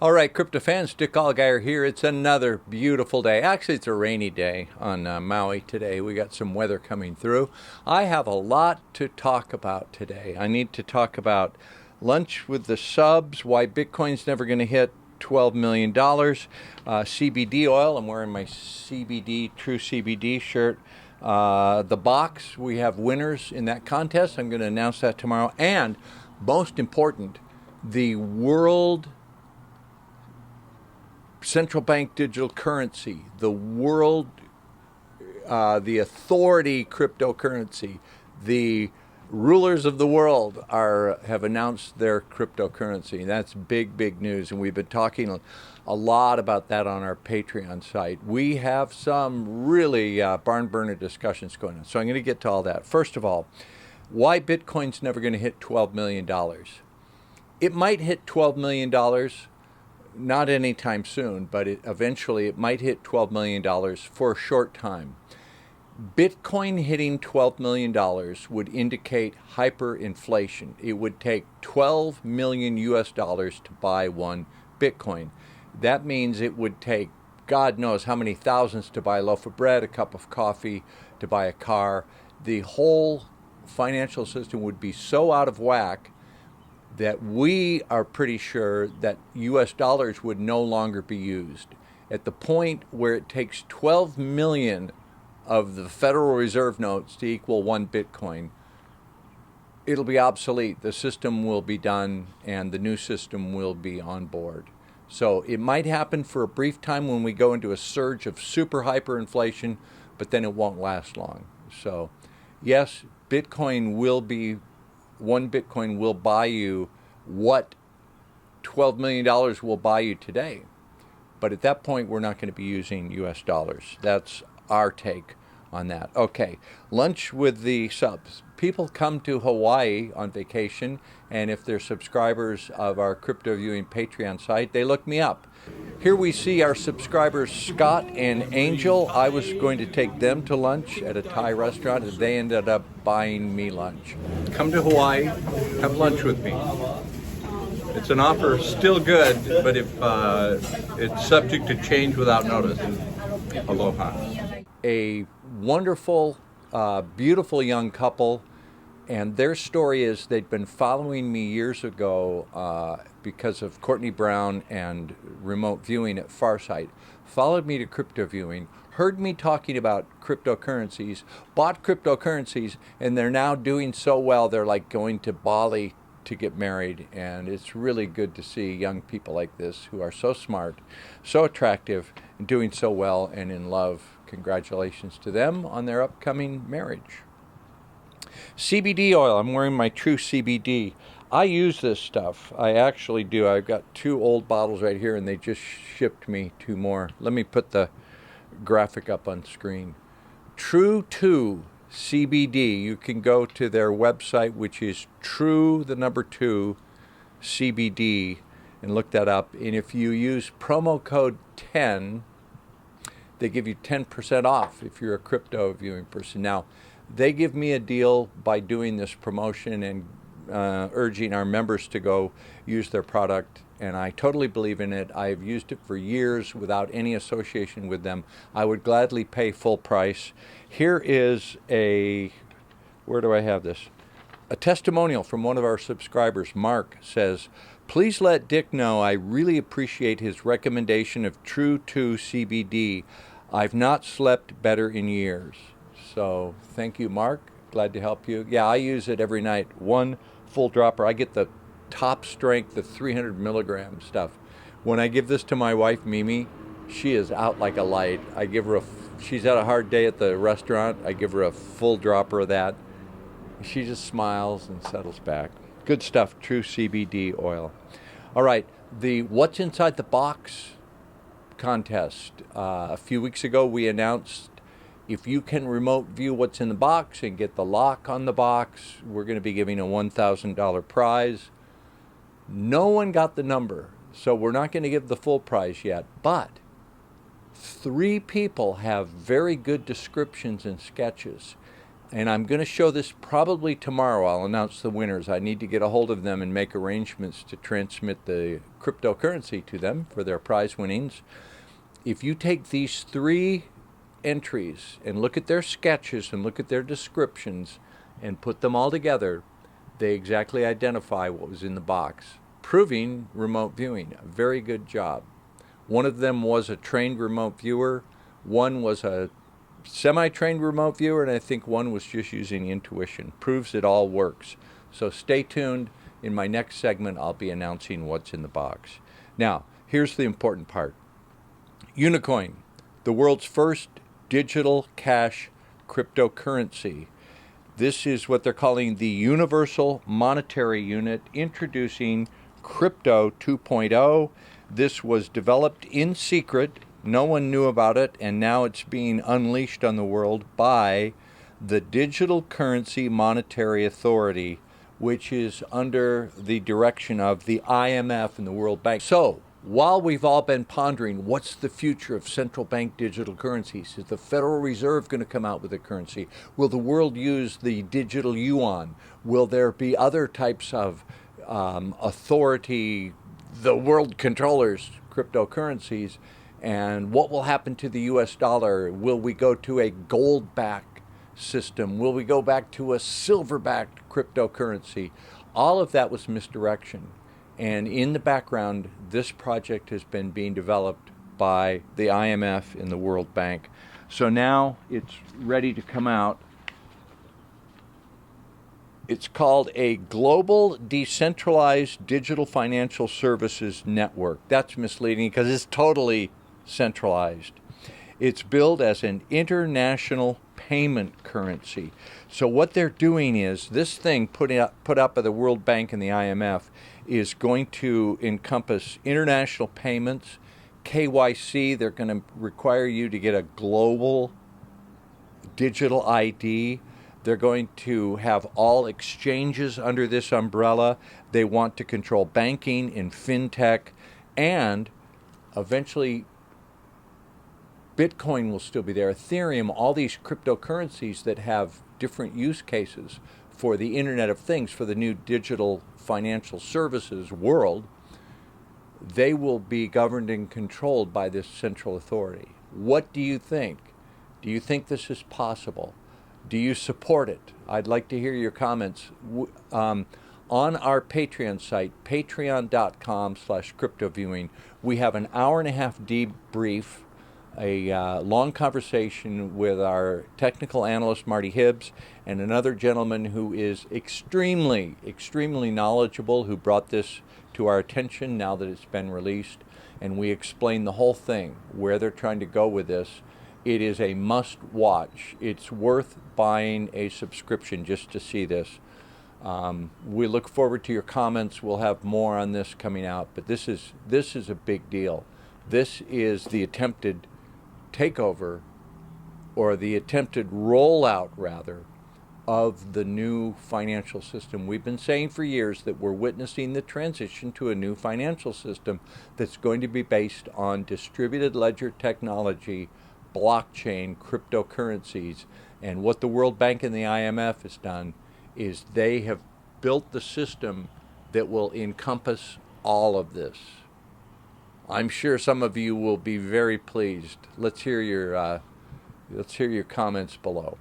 All right, crypto fans, Dick Allgire here. It's another beautiful day. Actually, it's a rainy day on Maui today. We got some weather coming through. I have a lot to talk about today. I need to talk about lunch with the subs, why Bitcoin's never going to hit $12 million, CBD oil. I'm wearing my CBD, True CBD shirt. The box, we have winners in that contest. I'm going to announce that tomorrow. And most important, the world central bank digital currency, the world, the authority cryptocurrency, the rulers of the world have announced their cryptocurrency. That's big, big news, and we've been talking a lot about that on our Patreon site. We have some really barn burner discussions going on, so I'm going to get to all that. First of all, why Bitcoin's never going to hit $12 million. It might hit $12 million. Not anytime soon, but eventually it might hit $12 million for a short time. Bitcoin hitting $12 million would indicate hyperinflation. It would take 12 million US dollars to buy one Bitcoin. That means it would take God knows how many thousands to buy a loaf of bread, a cup of coffee, to buy a car. The whole financial system would be so out of whack that we are pretty sure that US dollars would no longer be used. At the point where it takes 12 million of the Federal Reserve notes to equal one Bitcoin, it'll be obsolete. The system will be done and the new system will be on board. So it might happen for a brief time when we go into a surge of super hyperinflation, but then it won't last long. So yes, one Bitcoin will buy you what $12 million will buy you today. But at that point, we're not going to be using US dollars. That's our take on that. Okay, lunch with the subs. People come to Hawaii on vacation, and if they're subscribers of our CryptoViewing Patreon site, they look me up. Here we see our subscribers Scott and Angel. I was going to take them to lunch at a Thai restaurant, and they ended up buying me lunch. Come to Hawaii, have lunch with me. It's an offer still good, but if it's subject to change without notice. Aloha. A wonderful, beautiful young couple, and their story is they'd been following me years ago because of Courtney Brown and remote viewing at Farsight, followed me to CryptoViewing, heard me talking about cryptocurrencies, bought cryptocurrencies, and they're now doing so well they're like going to Bali to get married. And it's really good to see young people like this who are so smart, so attractive, and doing so well and in love. Congratulations to them on their upcoming marriage. CBD oil. I'm wearing my True CBD. I use this stuff. I actually do. I've got 2 old bottles right here, and they just shipped me 2 more. Let me put the graphic up on screen. True 2 CBD. You can go to their website, which is True, the number 2, CBD, and look that up. And if you use promo code 10, they give you 10% off if you're a crypto viewing person. Now, they give me a deal by doing this promotion and urging our members to go use their product, and I totally believe in it. I've used it for years without any association with them. I would gladly pay full price. Here is where do I have this? A testimonial from one of our subscribers. Mark says, "Please let Dick know I really appreciate his recommendation of True 2 CBD. I've not slept better in years." So thank you, Mark. Glad to help you. Yeah, I use it every night. 1 full dropper. I get the top strength, the 300 milligram stuff. When I give this to my wife, Mimi, she is out like a light. I give her she's had a hard day at the restaurant. I give her a full dropper of that. She just smiles and settles back. Good stuff, True CBD oil. All right, the What's Inside the Box contest. A few weeks ago, we announced if you can remote view what's in the box and get the lock on the box, we're going to be giving a $1,000 prize. No one got the number, so we're not going to give the full prize yet, but 3 people have very good descriptions and sketches. and I'm going to show this probably tomorrow. I'll announce the winners. I need to get a hold of them and make arrangements to transmit the cryptocurrency to them for their prize winnings. If you take these 3 entries and look at their sketches and look at their descriptions and put them all together, they exactly identify what was in the box, proving remote viewing. A very good job. One of them was a trained remote viewer. One was a semi-trained remote viewer, and I think one was just using intuition. Proves it all works. So stay tuned. In my next segment, I'll be announcing what's in the box. Now, here's the important part. Unicoin, the world's first digital cash cryptocurrency. This is what they're calling the Universal Monetary Unit, introducing Crypto 2.0. This was developed in secret. No one knew about it, and now it's being unleashed on the world by the Digital Currency Monetary Authority, which is under the direction of the IMF and the World Bank. So, while we've all been pondering what's the future of central bank digital currencies, is the Federal Reserve going to come out with a currency? Will the world use the digital yuan? Will there be other types of authority, the world controllers, cryptocurrencies? And what will happen to the US dollar? Will we go to a gold-backed system? Will we go back to a silver-backed cryptocurrency? All of that was misdirection. And in the background, this project has been being developed by the IMF and the World Bank. So now it's ready to come out. It's called a Global Decentralized Digital Financial Services Network. That's misleading because it's totally centralized. It's billed as an international payment currency. So what they're doing is, this thing put up by the World Bank and the IMF is going to encompass international payments, KYC. They're going to require you to get a global digital ID. They're going to have all exchanges under this umbrella. They want to control banking and fintech, and eventually Bitcoin will still be there, Ethereum, all these cryptocurrencies that have different use cases for the Internet of Things, for the new digital financial services world. They will be governed and controlled by this central authority. What do you think? Do you think this is possible? Do you support it? I'd like to hear your comments. On our Patreon site, patreon.com/cryptoviewing, we have an hour-and-a-half debrief, a long conversation with our technical analyst, Marty Hibbs, and another gentleman who is extremely, extremely knowledgeable, who brought this to our attention now that it's been released. And we explain the whole thing, where they're trying to go with this. It is a must-watch. It's worth buying a subscription just to see this. We look forward to your comments. We'll have more on this coming out, but this is a big deal. This is the attempted takeover, or the attempted rollout, rather, of the new financial system. We've been saying for years that we're witnessing the transition to a new financial system that's going to be based on distributed ledger technology, blockchain, cryptocurrencies. And what the World Bank and the IMF has done is they have built the system that will encompass all of this. I'm sure some of you will be very pleased. Let's hear your comments below.